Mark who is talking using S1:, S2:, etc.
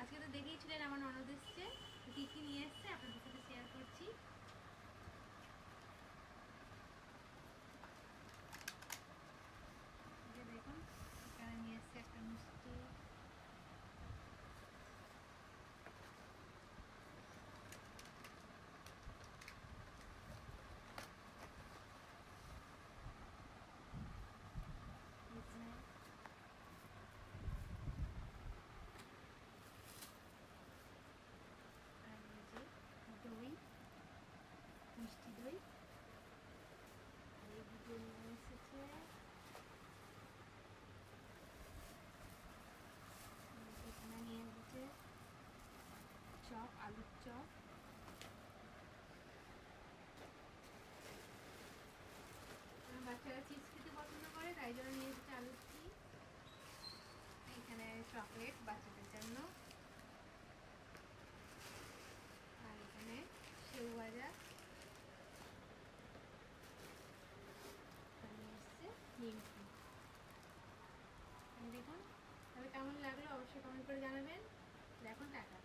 S1: আজকে তো দেখেইছিলেন আমার ননদ এসছে, কী কী নিয়ে এসছে আপনাদের সাথে শেয়ার করছি। দেখুন এখানে নিয়ে এসছে একটা মিষ্টি, আর এই যে দই, মিষ্টি দই, আর এই দুটো নিয়ে এসেছে। এখানে নিয়ে এসেছে চপ, আলুর চপ। বাচ্চারা চিপস খেতে পছন্দ করে, তাই জন্য নিয়ে এসেছে আলুর চিপস। এখানে চকলেট বাচ্চাদের জন্য, আর এখানে সেউ ভাজা, নিয়ে এসছে নিমকি। দেখুন তবে কেমন লাগলো অবশ্যই কমেন্ট করে জানাবেন। দেখুন টাটা।